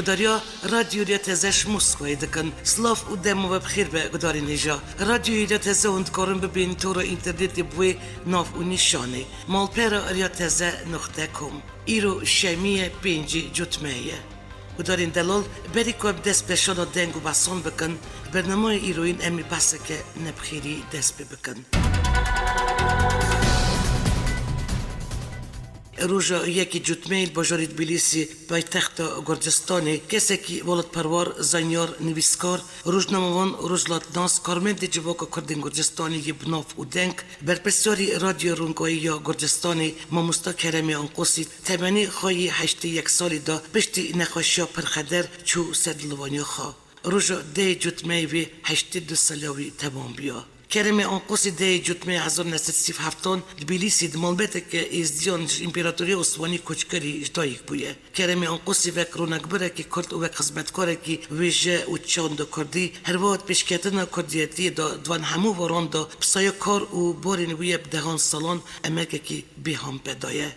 هوانداریا رادیویا تزش موسکوی دکن سلاف و دمو بخیر به گداری نیجا رادیویا تزه اندکارن ببین تو رو اینترنت بوی ناف و نشانه مالپیرا ریا تزه نقطه کم ایرو شمیه پینجی جتمهیه و دارین دلال بری که دست بشان و دنگ و بسان بکن برنامه ایروین امی بسه که نبخیری دست بکن روژا یکی جتمیل باجاری تبلیسی پایتخت گرجستانی کسی که ولد پروار زنیار نویسکار روزنامه‌وان روزلاتناس کارمند جواک کردین گرجستانی بناف و دنگ برپرسیاری رادیو رونگایی یا گرجستانی ماموستا کرمی انقوسی تمنی خواهی 81 سالی دا پشتی نخوشیا پرخدر چو سدلوانی خواه روژا ده جتمیوی 82 سالیوی تمام بیا کرمی انقوسی ده جتمه 1937 تبلیسی دمالبته که ازدیان امپراتوری عثمانی کوچکری دایک بوده کرمی انقوسی وک رونقبره که کرد و وک خدمتکاره که ویژه و چاند کردی هر وقت پیشکتن کردیتی دوان همو وران دا بسای کار و بارین ویه بدهان سالان امکه که بیهم بدایه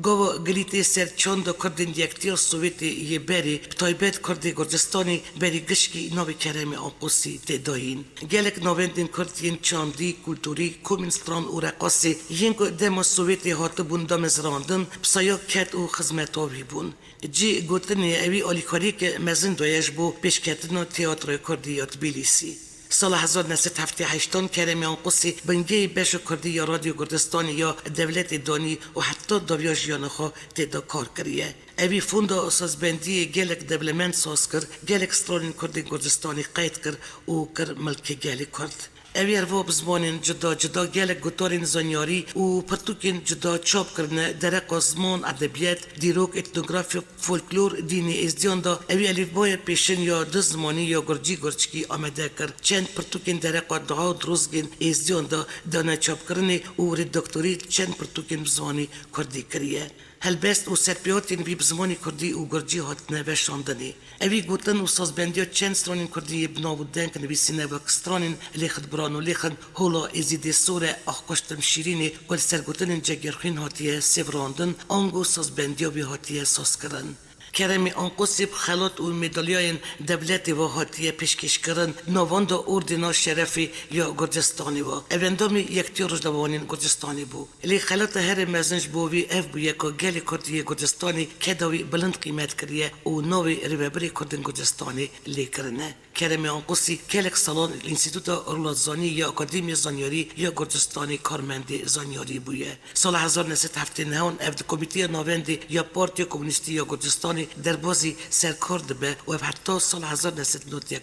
گاوا گلیتی سر چند کردین دیکتیر سوویتی یه بری بتایبت کردی گرجستانی بری گشکی نوی کرمی انقوسی تداین گلک نویندین کردین چاندی کلتوری کومینستران و رقاسی ینگو دم سوویتی هات بون دامزراندن بسایا کت و خدمتاوی بون جی گوتنی اوی آلیکاری که مزن دویش بو پیشکتن تئاتر کردی یا تبلیسی سال 1978 کرمی انقوسی بنگی بش کردی یا رادیو گردستانی یا دولت دانی و حتی داویاجیان خو تدا کار کریه اوی فوندا سازبندی گلک دبلمنت ساز کر گلک سترالین کردی گردستانی قید کر و کر ملکی گلی کرد اوی اروا بزمانین جدا گلک گوتارین زنیاری و پرتوکین جدا چاپ کرنه درق زمان ادبیات دیروک اتنوگرافی فولکلور دینی ازدیان دا اوی الیف باید پیشن یا دزمانی یا گرچکی آمده کرد چند پرتوکین درق دعا دروزگین ازدیان دا دانه چاپ کرنه و ردکتوری چند پرتوکین بزمانی کردی کریه هلبست و سرپیاتین وی بزمانی کردی و گرجی هات نوشاندنی اوی گوتن و سازبندیا چند سترانین کردی بنا و دنک نویسینه و کسترانین لیخد بران و لیخد هولا ازیده سوره اخکشتم شیرینی گل سرگوتنین جگرخین هاتیه سیوراندن آنگو سازبندیا بی هاتیه ساز کرن کرمی انقوسی بخلات و مدالیاین دولت و هاتیه پیشکش کرن نواند اردینا شرفی یا گرجستانی و اوندامی یکتی روزنامه‌وانین گرجستانی بو لی خلات هر مزنج بووی اف بو یکا گلی کردی گرجستانی کداوی بلند قیمت کریه و نوی ریوبری کردن گرجستانی لی کرنه کرمی انقوسی کلک سالان انستیتوت رولاتزانی یا اکادمی زانیاری یا گرجستانی کارمندی زانیاری بویه سال 1979 افد کمیته نواندی یا پارتی کمونیستی یا گرجستانی در بازی سرکرد به و حتی سال 1991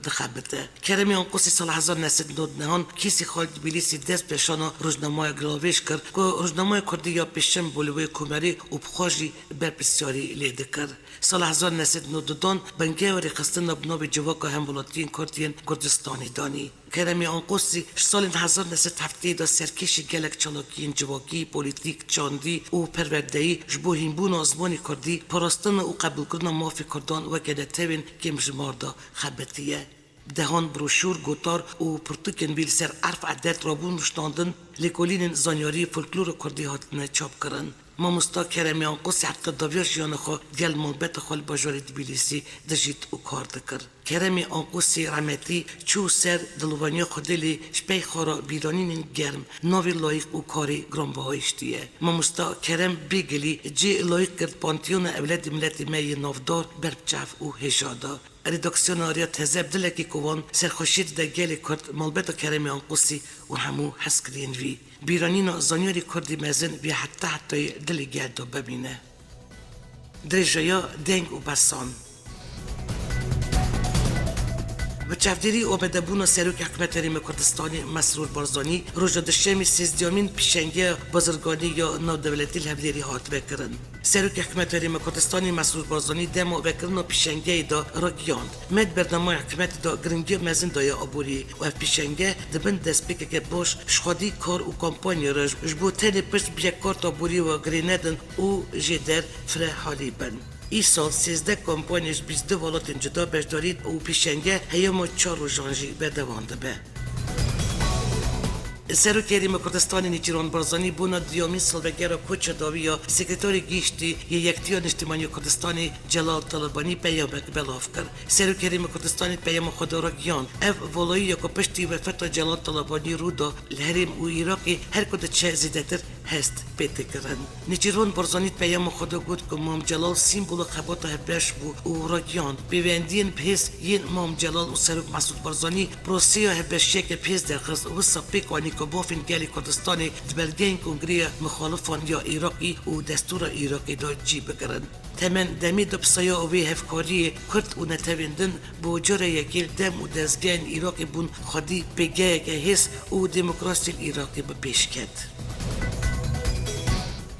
دخبته کرمی انقوسی سال 1999 کسی خالد تبلیسی دست بشانا روزنامه گلاویش کرد که روزنامه کردی یا پیشم بولوی کمری و بخواجی برپسیاری لیده کرد سال 1992 بنگه و رخستن بنابی جواک هم ولاتین کردین گردستانی دانی کرمی انقوسی سال 1970 سرکشی گلک چالاکین جواکی پولیتیک چاندی و پروردهی جبو هیمبون آزمانی کردی پراستن و قبول کردن مافی کردان و گدتوین کم جمارده خبتیه دهان بروشور گوتار و پرتوکن بیل سر عرف عدد رابون رشتاندن لیکولین زانیاری فولکلور کردی هاتنه چاپ کرن ماموستا کرمی انقوسی حتی داویاش یان خو گل ملبت خال باجاری تبلیسی دجیت و کار دکر کرمی انقوسی رحمتی چو سر دلوانی خودلی شپی خورا بیرانین گرم نوی لایق و کاری گرانبهایشتیه ماموستا کرم بیگلی جی لایق کرد پانتیون اولاد ملت می نافدار بربچف و هجادا ریداکسیون آریا تزب دلکی کوان سرخوشید در گل کرد ملبت کرمی انقوسی و همو حس کرین وی بیرانین زانیاری کردی مزن بی حتی دلی گردو ببینه درجایا دنگ و بسان و چفدری و بدبون سروک حکمت ریم کردستانی مسرور بارزانی روز دشمی سیزدیامین پیشنگی بازرگانی یا نودولتی الهبلیری هات بکرن سروک حکمت ریم کردستانی مسرور بارزانی دمو بکرن و پیشنگی دا را گیاند مد برنامه حکمت دا گرنگی مزن دای آبوری و پیشنگی دبن دست بکه که باش شخادی کار و کامپانی رج جبو تنی پشت بیا کارت آبوری و گریندن و جدر فره حالی بن این سال 13 کمپانیش 22 ولات جدا بردارید و پیشنگه هیام 4 جانجی بدوانده به. سروک هریما کردستان نیچیران برزانی بونا دیومین سالوگرا کوچ داویا سکرتاری گیشتی یکتیان اجتماعی کردستان جلال طلبانی پیام بلاف کرد. سروک هریما کردستان پیام خدا را گیان. اف ولایی کو پشتی و فتح جلال طلبانی رودا الهرم و عراقی هر کد چه زیادتر هست پیدا کردن. نیچیران برزانی پیام خدا گفت که مام جلال سیمبل خبات هبش بو و راگیان. بیوندین پیس ین مام جلال و سروک مسعود برزانی پروسیا هبشی که پیس درخواست و سپیکانی که بافین گلی کردستان دبلگین کنگره مخالفان یا عراقی و دستور عراقی دا جی بگرن. تمن دمی دبسایا اوی هفکاری کرد و نتویندن با جره یکیل دم و دزگین عراقی بون خودی بگه که حس و دموکراسی عراقی بپیش کرد.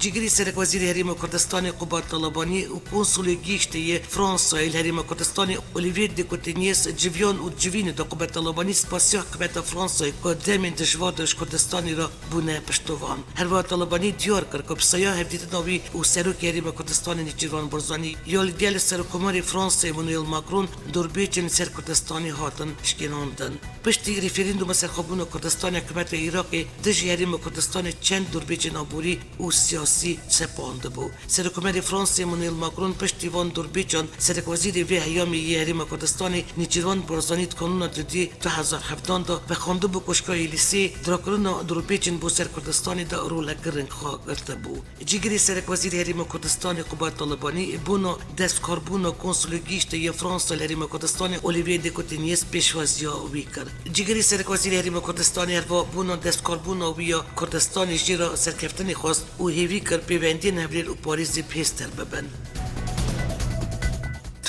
جگری سرک وزیر هریما کردستان قبات طلبانی و کنسول گیشتی فرانسا هریما کردستان اولیویر دیکوتینیس جویان و جوین دا قبات طلبانی سپاسیا قبات فرانسا که دمین دشواردش کردستانی را بونه پشتوان. هروا طلبانی دیار کرد که بسایا هفدیت ناوی و سروک هریما کردستان نیچیران برزانی یال گل سرکوماری فرانسا مانوئل ماکرون دوربیچن سر کردستانی هاتن شکیناندن. پشتی ریفرندوم سرخوبون کردستان قبات عراقی دژی هریما کردستان چند دوربیچن آبوری و سیاسی سپانده بود. سرکوماری فرانسه مانوئل ماکرون پشتیوان دوربیچان سرک وزیر وی هیامی هریما کردستان نیچیران برزانیت کانون دودی 2017 دا و خانده بو کشکای لیسی دراکرون دوربیچن بو سر کردستان دا رول گرنگ خواه گرده بود. جگری سرک وزیر هریما کردستان قبات طلبانی بونو دست کاربونو کنسول گیشتی فرانسه هریما کردستان اولیویر دیکوتینیس پیشوازیا وی کرد. جگری سرک وزیر هریما کردستان هروا بونو دست کاربونو ویا کردستان جیرا سرکفتنی خواست و هیوی پیوندین هبلیل و پاریزی پیستر ببن.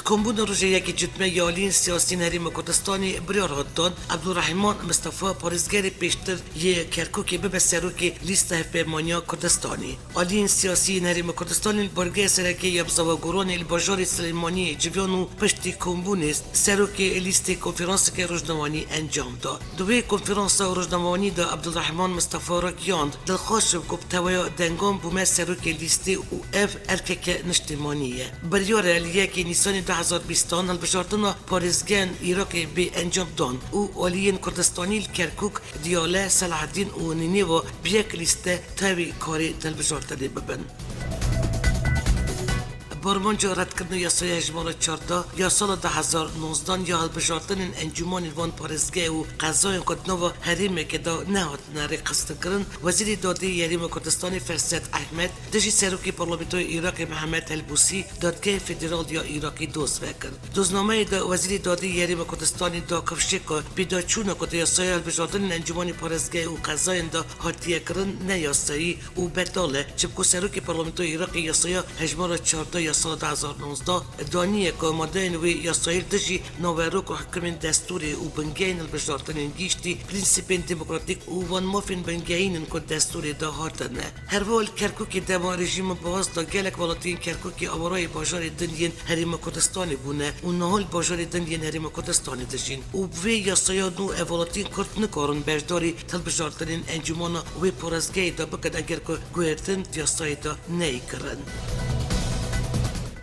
کمبون روزی یکی جتمه یالین سیاسی هریما کردستانی بریار هدان عبدالرحمن مصطفی پاریزگر پیشتر یه کرکوکی به سروکی لیست هفپیمانیا کردستانی. آلین سیاسی هریما کردستانی برگه سرکی یبزاو گوران الباجار سلیمانی جویانو پشتی کمبونیست سروکی لیست کنفرانس که روزنامانی انجام داد. دوی کنفرانس روزنامانی دا عبدالرحمن مصطفی را گیاند دلخوش کب تویا دنگام بومه سروکی لیستی و اف ارکک نشتمانیه. بریار یکی نیسانی 2020 البشارتنا پاریزگن عراقی به انجام دان او آلین کردستانی کرکوک دیاله صلاح الدین و نینیو بیک لیسته تاوی کاری دلبشارتنی ببن. برمانجا رد کردن یاسای اجمال 14 یا سال 2019 یا هلبجارتن انجمن وان پارزگه و قضای کدنو حریمه که دا نهات نری قصد کردن وزیر دادی هریم کردستان فرست احمد دژی سروکی پارلمانتوی عراق محمد البوسی دادگاه فدرال یا عراقی دوز کرد. دوزنامه دا وزیر دادی هریم کردستان دا کفشک پیدا چون کد یاسای هلبجارتن انجمن پارزگه و قضای دا هاتیه کردن نه یاسایی و بداله چبکو سروکی پارلمانتوی عراق یاسای اجمال 14 سال 2019 دانیه که ماده نوی یاسایل دژی نوروک و حکم دستوری و بنگین البشارتن گیشتی پرینسیپین دموکراتیک و وان مافین بنگین که دستوری دا هاتنه. هر وال کرکوکی دما رژیم باز دا گلک ولاتین کرکوکی آورای باجار دنین هریم کردستانی بونه و نهال باجار دنین هریم کردستانی دژین و وی یاسایا نو اولاتین کرد نکارن برداری تلبشارتن انجمن و پرزگی دا بکد اگر که گوهرتن یاسای دا نی کرن.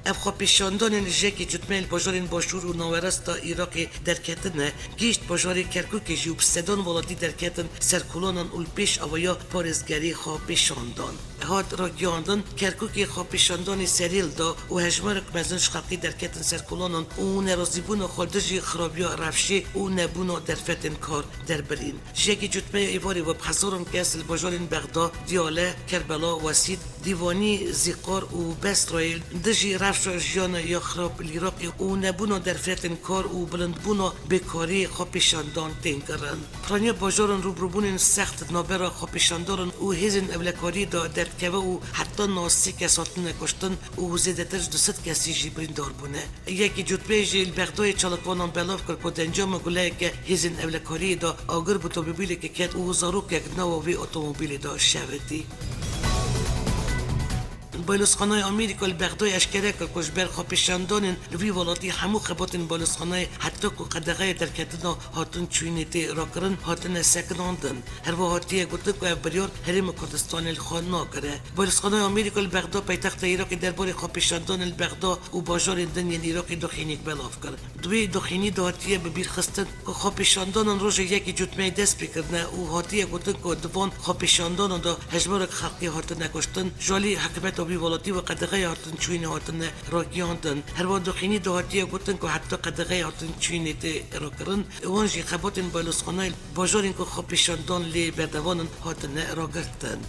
افخا پیشاندان نجاکی جتمه باجارین باشور و نوارست عراقی درکتنه گیشت باجاری کرکوکی جیوب سدان ولادی درکتن سرکولانان الپیش اویا پارزگری خواه پیشاندان. هاد را گیاندن کرکوکی خواه پیشاندان سریل دا و هجمارک مزن شخقی درکتن سرکولانان و نرازیبون خالدجی خرابیا رفشی و نبون درفتن کار دربرین. جاکی جتمه ایواری و بحضارن کسل باجارین بغداد دیاله کربلا وسید دیوانی زیقار و بسرائیل دژی رفش جیان یا خراب العراقی و نبونو در فتن کار و بلندبونو بکاری خوابشاندان تنگرن. پرانیا باجارن روبروبون سخت نابرا خوابشاندارن و هزین اولکاری دا درکوه و حتی ناسی کساتن کشتن و زیدتر 200 کسی جبرین دار بونه. یکی جوتبه جیل بغدای چالکوانان بلاف کرد کد انجام گله که هزین اولکاری دا آگر بوتومبیلی که کد و زاروک یک نواوی اتومبیلی دا شویدی. بالوسخانای آمریکا البغدای اشکره که کش بر خاپشاندان لوی ولاتی همو خباتن بالوسخانای حتی که قدغه درکتنا هاتن چوینتی را کرن هاتن سکناندن هر وقتی گفته که بریار حریم کردستان الخان ناکره بالوسخانای آمریکا البغدا پایتخت عراق درباره خاپشاندان البغدا و باجار دنیا عراق دخینی بلاف کرد دوی دخینی دهاتی به بیر خستن که خاپشاندان روز یکی جتمه دست بکردن و هاتی گفته که دوان خاپشاندان دا هجمار خلقی هاتن نکشتن جالی حکمت آبی ولاتی و قدغه هاتن چوین هاتن راکیاندن هر وقت دخینی دهاتی گفتن که حتی قدغه هاتن چوین را کرن وانجی خباتن بالوسخانای باجار این که خاپشاندان لی بردوانن هاتن را گرتن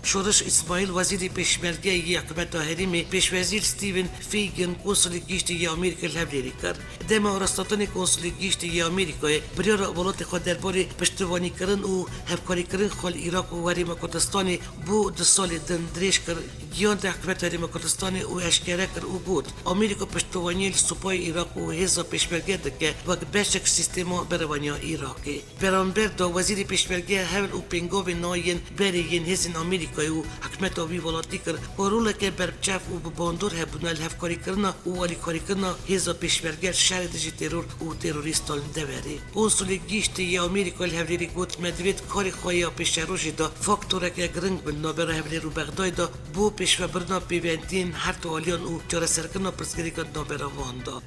شورش اسماعیل وزیر پیشمرگه حکومت حریم پیشوزیر ستیون فیگن کنسول گیشتی آمریکا لبریری کرد دم آرستاتان کنسول گیشتی آمریکا بریار ولات خود درباره پشتوانی کردن و همکاری کردن خال عراق و حریم کردستان بو دو سال دن دریش کرد گیان ده حکومت حریم کردستان و اشکره کرد و بود آمریکا پشتوانی سپاه عراق و حزب پیشمرگه دکه و بشک سیستم بروانی عراقی برانبر دو وزیر پیشمرگه هول و پنگاو ناین بریین هزین آمریکا و حکمت آبی ولاتی کرد و روله که برچف و باندور هبونه الهفکاری کرنا و والیکاری کرنا هزا پیشمرگر شهر دجی ترور و تروریستان دوری کنسول گیشتی آمریکا الهوریری گوت مدوید کاری خواهی پیش روشی دا فاکتوره که گرنگ بنا برای هولی رو بغدای دا بو پیش و برنا پیوندین هر تو آلیان و جاره سرکرنا پرسگری کدنا برا واندا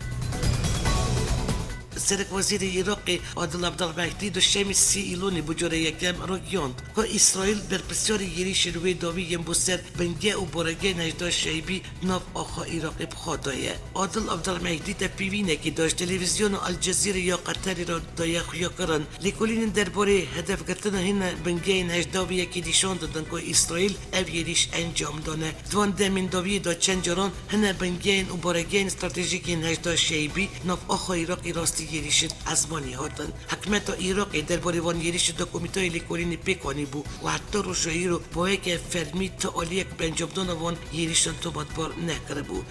سرک وزیر عراقی عادل عبدالمهدی دوشنبه 30 ایلون بجوره یکم را گیاند که اسرائیل بر بسیار گریش روی داوی یم بسر بنگه و برگه نجدا شیبی ناف آخا عراقی بخوادایه عادل عبدالمهدی تا پیوینه که داشت تلویزیون الجزیره یا قطری را دایه خویا کرن لیکولین درباره هدف گرتن هن بنگه نجدا و یکی دیشان دادن که اسرائیل او گریش انجام دانه دوان دمین داوی دا چند جران هن بنگه و برگه استراتژیک نجدا شیبی ناف آخا عراقی راستی گریشت ازمانی هاتن حکمت عراق درباره وان گریشت دا کمیته لیکولین پیکانی بو و حتی روشایی رو با یک فرمی تا آلیک بنجابدان وان گریشتن تو مدبار نکره بو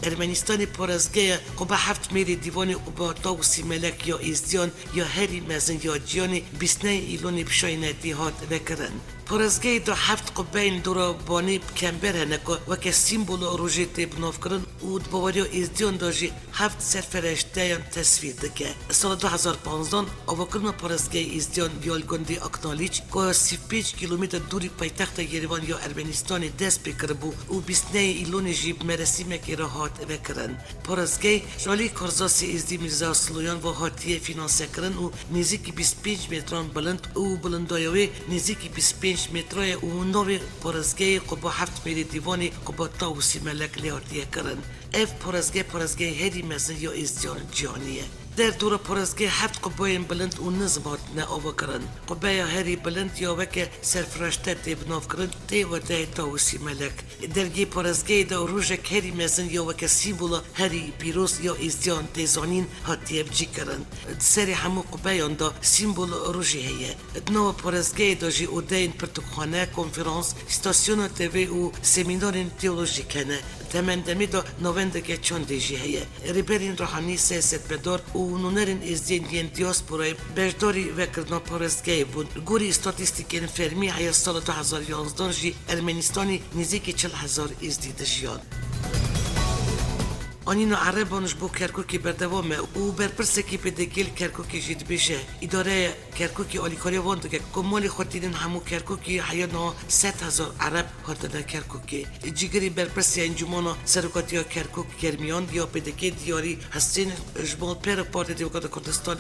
ارمنستان پارازگه قبا هفت میری دیوان قبا تاوسی ملک یا ازدیان یا هری مزن یا جیان بیسنه ایلون بشای ندیهات نکرن پارازگه دا هفت قبین دورا بانی کمبر هنکو و که سیمبول روژیت بناف کرن و باوری ازدیان داجی هفت سرفرشته یان تصویر دکه سال 2015 آوکرن پارازگه ازدیان یالگوندی اکنالیچ که 35 کیلومتر دوری پایتخت یریوان یا ارمنستان دست بکر بو و بیسنه ایلون جیب مرسیمه که راحت بکرن پارازگه جالی کارزاسی ازدی میرزا سلویان و هاتیه فینانسه کرن و نزدیک 25 متران بلند و بلندایوی نزدیک 25 مترای و نوی پارازگه قبا هفت میری دیوانی قبا تاوسی ملک لیارتیه کرن اف پارازگه هری مزن یا ازدیان جانیه در دور پارازگه هفت قبای بلند و نظمات نه آوا کرن قبای هری بلند یا وکه سرفراشته تبناف کرن تی و تی تاوسی ملک درگی پارازگه دا روژک هری مزن یا وکه سیمبولا هری پیروز یا ازدیان تیزانین هاتی ابجی کرن سری همو قبایان دا سیمبول روژی هیه نو پارازگه دا جی اودین پرتوخانه کنفرانس ستاسیون تیوی و سمینارین تیولوژیکنه تمندمی دا نوندگه چنده جی هیه ریبرین روحانی سیاست بدار و نونرین ازدین دین دیاسپورای بجداری وکرنا پارازگه بود گوری استاتیستیکین فرمی هیا سال 2011 جی ارمنستانی نزدیک 40,000 ازدید جیان آنینو عربانش بو کرکوکی بردوامه و برپرسکی پدگیل کرکوکی جید بشه اداره کرکوکی آلیکاری وانده که کمالی خودتینین همو کرکوکی حیانا 100,000 عرب هاتنه کرکوکی جیگری برپرسی انجمانا سرکاتی ها کرکوک کرمیان یا پدگی دیاری هستین جمال پر پارت دیوکات کردستان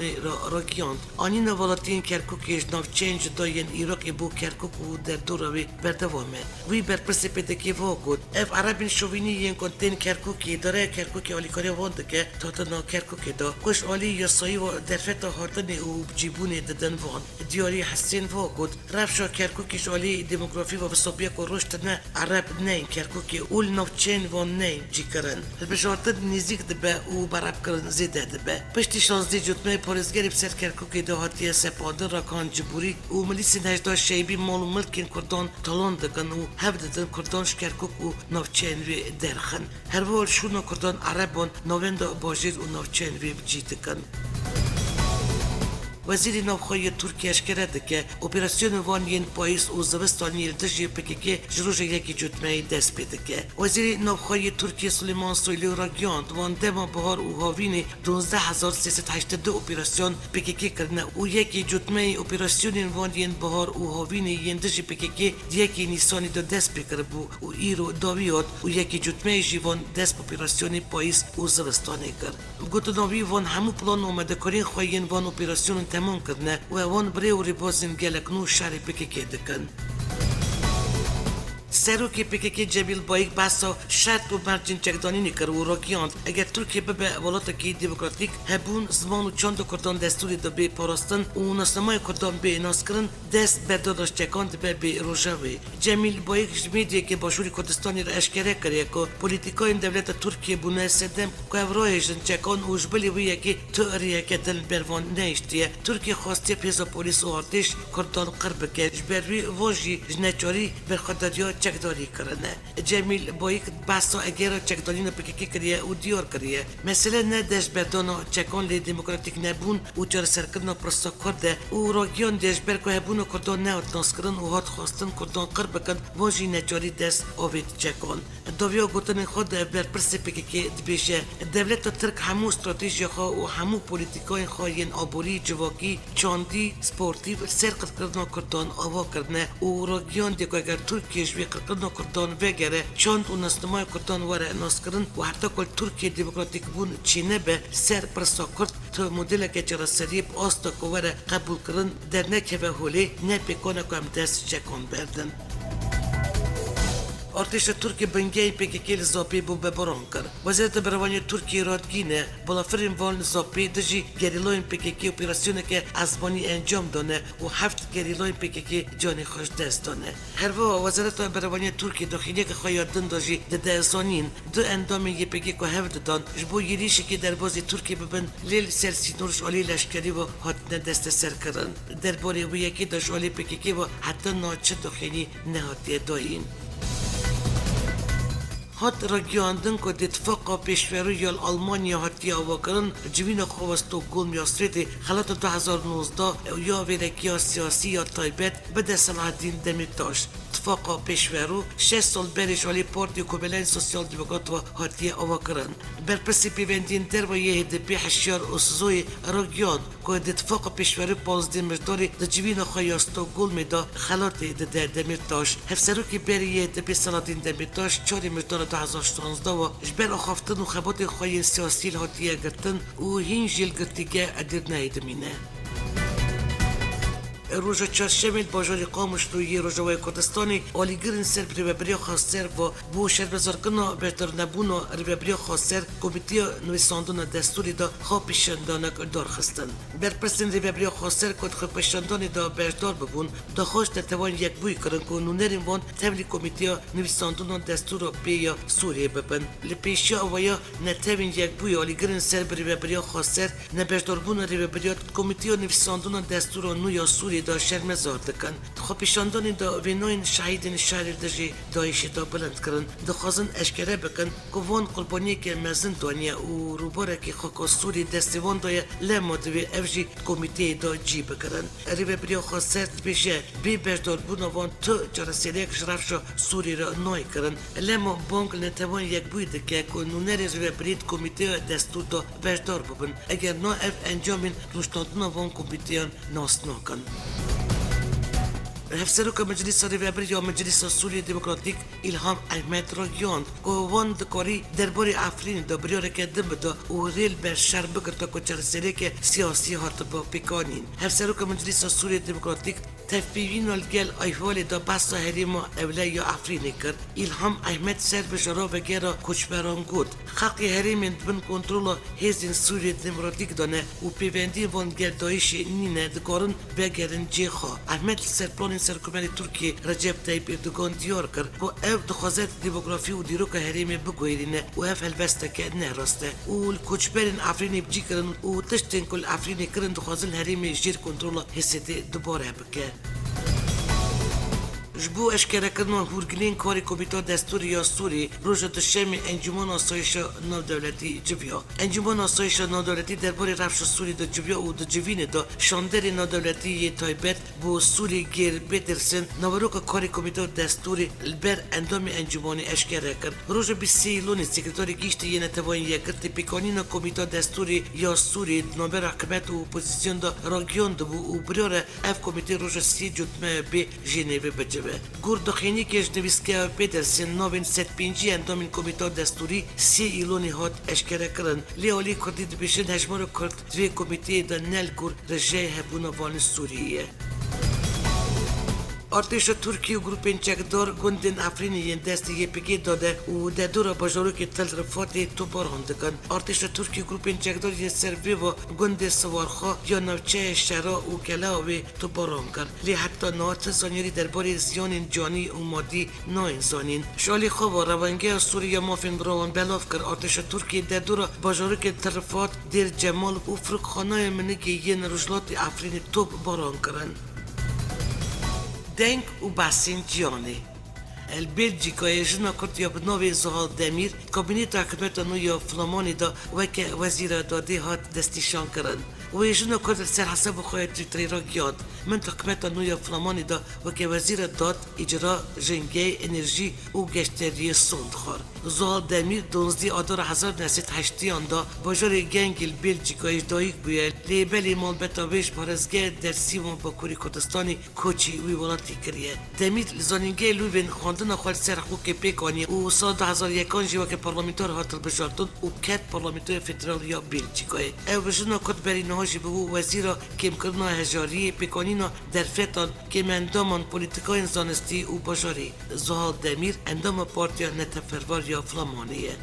را گیاند آنینو والاتین کرکوکی جناف چنج داین ایراقی بو کرکوک و در دوروی بردوامه وی برپرسی پدگی واگود اف عربین شوینی ین کنتین کرکوکی اداره کرکوکی که آلیکاری وانده که تاتنا کرکوکی دا کش آلی یاسایی و درفتا هاردنی و بجیبونی ددن وان دیاری حسین واگود رفشا کرکوکیش آلی دموگرافی و بسابیه که رشد نه عرب نه کرکوکی اول نوچین وان نه جی کرن بجارتد نزیک دبه و براب کرن زیده دبه پشتی 16 جتمه پارزگری بسر کرکوکی دا هاتیه سپادن راکان جبوری و ملیسی نجدا شیبی مال و ملکین کردان تالان دکن و هف ددن کردانش کرکوک و نوچین وی درخن هر وال شونو کردان عربان نویندا باجیر و نوچین وی بجی دکن وزیر نوخوی ترکیه اشکره که اپراسیون وان ین پاییز و زوستانی دژی پکیکی جروج یکی جتمه دست پیده که وزیر نوخوی ترکیه سلیمان سویلی را گیاند وان دما بهار و هاوین 12382 اپراسیون پکیکی کرنه و یکی جتمه اپراسیون وان ین بهار و هاوین ین دژی پکیکی یکی نیسانی دو دست بکر بو و ایرو داویات و یکی جتمه جیوان دست اپراسیون پاییز و زوستانی کرد گوت نوی وان همو پلان اومده کرین خوین وان اپراسیون تمام کردنه و وان بری و ریبازین گلک نو شهر پکیکی دکن سروکی پکیکی جمیل بایک بحثا شرط و مرجین چکدانی نکر و راکیاند اگر ترکیه به ولاتکی دموکراتیک هبون زمان و چند کردان دستوری دا به پاراستن و ناسنامای کردان به ناس کرن دست برداداش چکاند به روژاوی جمیل بایک جمیدیه که باشوری کردستانی را اشکره کریه که پولیتیکای دولت ترکیه بونه سدم که اورایشن چکان و جبلی ویه که تئریه که دل بروان نیشتیه ترکیه خواسته پیزا پولیس و ارتش کردان قرب که جبروی واجی جنچاری برخدادیا چکداری کرنه جمیل بایک بحثا اگر چکداری نپکیکی کریه و دیار کریه مثلا نه دش بردانا چکان لی دموکراتیک نبون و چار سرکرنا پرستا کرده و راگیان دش برکو هبون کردان نه اتناس کرن و هات خواستن کردان قرب کن واجی نچاری دست آوید چکان دویا گوتن خود بر پرس پکیکی دبیشه دولت ترک همو استراتیجی خواه و همو پولیتیکای خواهین آبوری جواکی چاندی سپورتیو سرقت کردان آوا کردنه و راگیان دیگه اگر ترکیه جوی قرقدنا کردان وگره چند و نسنمای کردان وره ناس کرن و حتی کل ترکیه دموکراتیک بون چینه به سر پرسا کرد تا مدل که چرا سریب آستا که وره قبول کرن در نکه و حوله نپیکانه که هم دست چکان بردن ارتش ترکیه بنگی پکیکی زاپی بو ببران کرد. وزارت بروانی ترکیه رادگینه بالافرین وان زاپی دژی گریلوین پکیکی اپراسیونه که ازبانی انجام دانه و 7 گریلوین پکیکی جانی خوش دست دانه. هر وزارت بروانی ترکیه داخلی که خیاردن داشی ده زانین دو اندام یه پکیکو هفت دان جبو یریشی که در بازی ترکیه ببن لیل سرسی نورش علی لشکری و هاتنه دست سر کردن. در باری و یکی داش علی پکیکی و حتی ناچه داخلی نهاتی داین. هات راگیاندن که اتفاق پیشوری آلمانیا هاتی آواکرن جوین خواستو گل میاستریتی خلات 2019 یا ویرکی سیاسی یا تایبت بده صلاح الدین دمیرتاش اتفاق پیشورو 6 سال برش ولی پارتی کوبلین سوسیال دموکرات و هاتی آواکرن برپرسی پیوندین در و یه هدپی حشیار اسزوی راگیان که اتفاق پیشوری 15 مرداری ده جوین خواستو گل میدا خلات ده دمیرتاش هفسرو که بری یه هدپی صلاح الدین دمیرتاش 4 مردار 2016 و جبر آخافتن و خبات خواهی سیاسی هاتیه گرتن و هین جیل گرتیگه ادر نایدمینه. روزا چهارشنبه بازار قامش روی روزهای کردستانی آلیگرین سر ریبریا خاصر و بو شربزار کنا بهتر نبونا ریبریا خاصر کمیته نویساندن دستوری دا خوابشندانه دار خستن. برپرسین ریبریا خاصر کد خوابشندانی دا بردار ببون دا خوش در توان یک بوی کرن که نونرین وان تولی کمیته نویساندن دستور بیا سوریه ببن. لپیشیا ویا نتوین یک بوی آلیگرین سر ریبریا خاصر نبردار بون ریبریا کمیته نویساندن دستور نویا سوریه دا شرمزار دکن خوابشاندانی دا وینوین شهیدین شهر دجی دایشی دا بلند کرن دخوازن اشکره بکن که وان قربانی که مزن دانیه و روباره که خاکا سوری دستیوان دایه لما دوی افجی کمیته دا جی بکرن ریوه بریا خواسترد بیشه بی بردار بونا وان تو جرسیلیک جرفشا سوری را نای کرن لما بانک نتوان یک بوی دکه که نونر ریوه برید کمیته دستور دا بردار ببن اگر نا اف انجامین روشتاندنا وان کمیته ناس ناکن هفسروک مجلس ریوبری یا مجلس سوری دموکراتیک الهام احمد را گیاند که وان دکاری درباره افرین دا بریاره که دم بدا و ریل بر شر بگرتا که چرسیلی که سیاسی هات با پیکانین هفسروک مجلس سوری دموکراتیک تفیوین الگل ایوال دا بسا هریم اولی یا افرینی کرد الهام احمد سر بجرا و گیرا کچبران گود خلقی هریم دبن کنترول هزین سوری دموکراتیک دانه و پیوندی وان گردایش نینه دکارن بگرن جی خواه احمد سرپلان سرکومنی ترکیه رجب طیب اردوگان دیار کرد که او دخوازت دیموگرافی و دیروک هریم بگویرینه و اف هلوسته که نه راسته و کچبرین افرینی بجی کرن و تشتین کل افرینی کرن دخوازن هریم جیر کنترول حسیده دوباره بکه جبو اشکره کردن هورگلین کاری کمیته دستوری یا سوری روز دوشنبه انجمن آسایش نودولتی جویا انجمن آسایش نودولتی درباره رفش سوری دو جویا و دو جوین دو شاندر نودولتی تایبت بو سوری گیر پترسن نوروک کاری کمیته دستوری البر اندام انجمنی اشکره کرد روز 20 لون سکرتاری گیشت یه نتوان یکرت پیکانین کمیته دستوری یا سوری نوبر حکومت و اپوزیسیون دو راگیون دو و بریار اف کمیته روز 30 جتمه به ژنو بجبه گور دخینی کش نویسکه پترسن نوین ست پینجی اندامین کمیته دستوری 3 لونی هات اشکره کردن لیالی کردید بشن هجمار کرد دوی کمیته دا نل گور رجه هبونا وان سوریه ارتش ترکیه و گروپین چکدار گندن افرینی دست یپگی داده و در دور باجاروک تل رفاتی تو بارهندگان ارتش ترکیه گروپین چکدار یه سروی و گند سوارخا یا نوچه شرا و کلاوی تو بارهنگان لی حتی نهات زانیری درباره زیان جانی و مادی ناین زانین شالی خواه و روانگه سوریه مافین روان بلاف کر ارتش ترکیه در دور باجاروک تل رفات دیر جمال و فرقخانه منگی یه رجلات افرینی تو بارهنگان دنگ و باسین جیانی البلژیکای جنا کردیا بنوی زهال دمیر کابینت حکومت نویا فلامانی دا وک وزیر دادی هات دستیشان کردن و جنا کرد سر حساب خواهد تویتری را گیاد من حکومت نویا فلامانی دا وک وزیر داد اجرا جنگی انرژی و گشتری سوند خور زهال دمیر 12 آذر 1980 دا باجار گنگ البلژیکای دایک بویل لیبلی مال بتاویش بارزگه در سیمون با کوری کردستانی کوچی وی ولاتی کریه دمیر زانینگه لوبین خواندن خود سر حقوق پیکانی و سال 2001 جیوا که پارلمانتار هاتل بجارتون و کت پارلمانتار فدرال یا بلژیکای او بجنا کد بری نهاجی به وزیر کم کردن هجاری پیکانینا در فتان که اندامان پولیتیکای زانستی و باجاری زهال دمیر اندام پارتیا نتفروار یا فلامانیه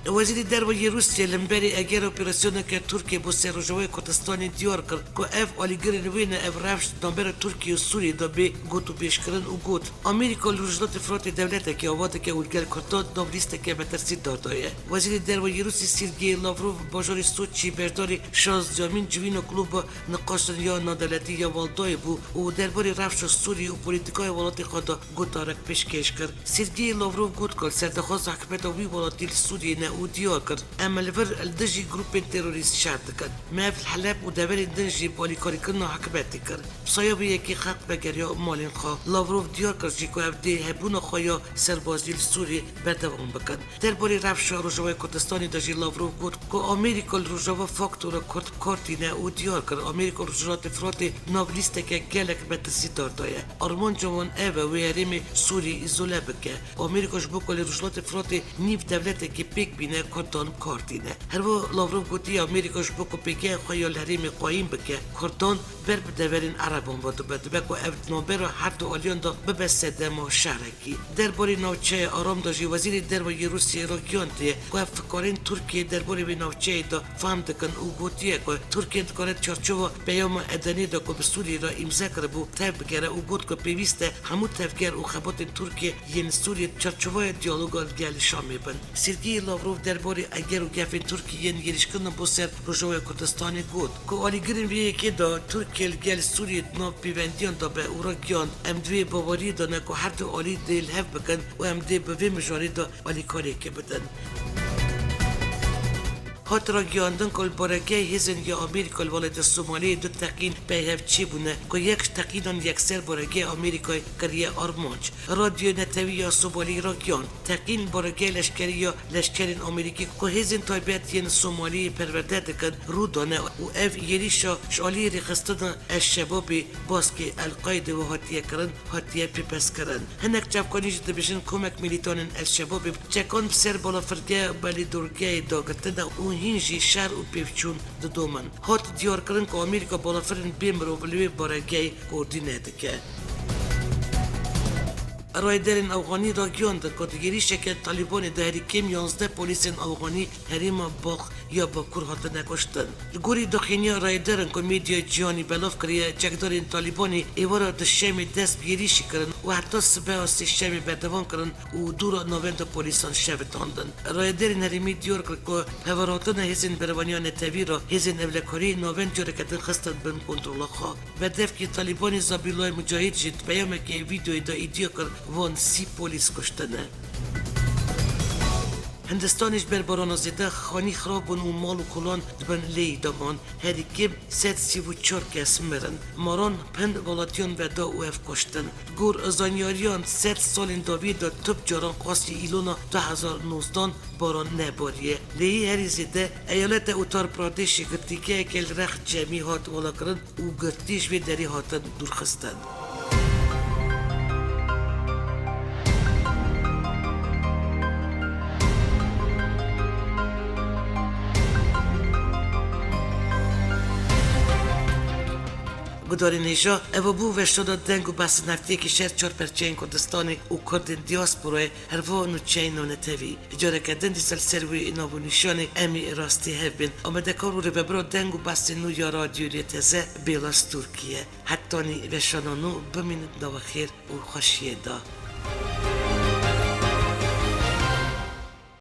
وزیر درباره روسیه لنبری اگر اپراسیون که ترکیه با سرجوی کردستان دیار کرد که اف آلیگر نوین اف رفش دنبال ترکیه و سوریه دبی گوتو پیش کردن و گوت آمریکا لوجلات فرات دولت که آواده که اولگل کردن نولیست که بترسید دادایه وزیر درباره روسی سرگئی لاوروف باجاری سوچی برداری 16 جوین کلوب نقاشتن یا نادلتی یا والدای بو و درباره رفش سوریه و پولیتیکای ولات خدا گوتارک پیشکش کرد سرگئی لاوروف گوت کرد سردخواست حکومت وی ولاتی سوریه و دیار کرد اما لور الدجی گروپ تروریست شرط کرد ما في الحلب ودبر الدنجي بالي كاريكنا حكباتي کرد بصيابي يكي خلق بگريا مالين خا لاوروف دیار کرد جيكو افدي هبونا خايا سربازي السوري بردوام بکن درباره رفش روجاوای کردستانی داجی لاوروف گفت که آمریکا روجاوا فاکتور کرد کارتینه و دیار کرد آمریکا روجات فرات نابلیست که گلک بتسی داردایه آرمان جوان اوه و هرم سوری ایزوله بکه آمریکا جبوکل روجات فرات نیف دولت که پیک بینه کردان کارتینه هر و لاوروف گفتی آمریکا جبوکو پیکه خیال هرم قایم بکه کردان بر بدورین عربان بادو بدبک و افت نوبر هر دو آلیان دا ببسته ما شرکی درباره نوچه آرام داشی وزیر درباره روسیه را گیانده که فکرین ترکیه درباره به نوچه دا فهم دکن او گوتیه که ترکیه دکارت چارچوب پیام ادنی دا که به سوریه را امضا کرده بو تف بگره او گوت که پیوسته همو تفگر او خبات ترکیه ین سوریه چارچوب دیالوگال گل شامی بن سرگئی لاوروف درباره اگر و گفت ترکیه ین گریشکن با سر روجاوای کردستان گوت که آلیگرین بیه که دا ترکیه گل سوریه ناو پیوندیان دا به او را گیان ام دوی باوری دانه که هر دو آلی دیل هف بکن و ام دی به مجاری دا آلی کاری که بدن هات را گیاندن کل بارگه هزن یا آمریکا الوالد سومالی دو تقین پیهف چی بونه که یک تقینان یکسر بارگه آمریکای کریه آرمانج رادیو نتوی یا سومالی را گیان تقین بارگه لشکری یا لشکرین آمریکی که هزن تایبت ین سومالی پرورده دکن رو دانه و اف یریشا شالی رخستان الشبابی باز که القاعده و هاتیه کرن هاتیه پیپس کرن هنک جبکانی جده بشن کمک میلیتان الشبابی چکان بسر بالا فرگه بلی درگه داگتن و هینجی شهر و پیفچون دومن هات دیار کردن که آمریکا بالافرین بیمرو بلوی بارگه کوردینه دکه رایدرین افغانی را گیاند که دیگری شکل طالبان دهری کم 11 پلیس افغانی حریم باغ یا با کور هات نکشتن. گوری دخینیا رایدرن که میدیا جیانی بلاف کریه چکدارین طالبانی ایوارا دشمی دست بیریشی کرن و حتی سبه آسی شمی بردوان کرن و دورا نوند پلیسان شوتاندن. رایدرین هریمی دیور کرد که هوراتن هزین بروانیان تاوی را هزین اولکاری نوند جوره کتن خستن بن کنترول خواه. و دف که طالبانی زابیلای مجاهد جید پیامه که ویدیوی دا ایدیا کرد وان 30 پلیس کشتنه. هندستانش بر باران زده خانی خرابون و مال و کلان دبن لی دامان هری کم 134 کس مرن ماران پند ولاتیان و دا او اف کشتن گور زانیاریان 100 سال داوی دا تب جاران قاسی ایلونا 2019 باران نباریه لی هری زده ایالت اوتار پرادشی گرتی که اکل رخ جمعی هات ولا کرن و گرتیش و دری هاتن دورخستن. گداری نیجا او بو و شده دنگ و بس نفتی که شهر 4 پرچین کردستانی و کردن دیاسپوره هر و نوچین و نتوی اجاره کردن دیسل سروی نابو نشانی امی راستی هبین آمده کارو رو ببرو دنگ و بس نو یا رادیوری تزه بیلاس ترکیه حتی نی و شانانو بمینید نو خیر و خوشیه دا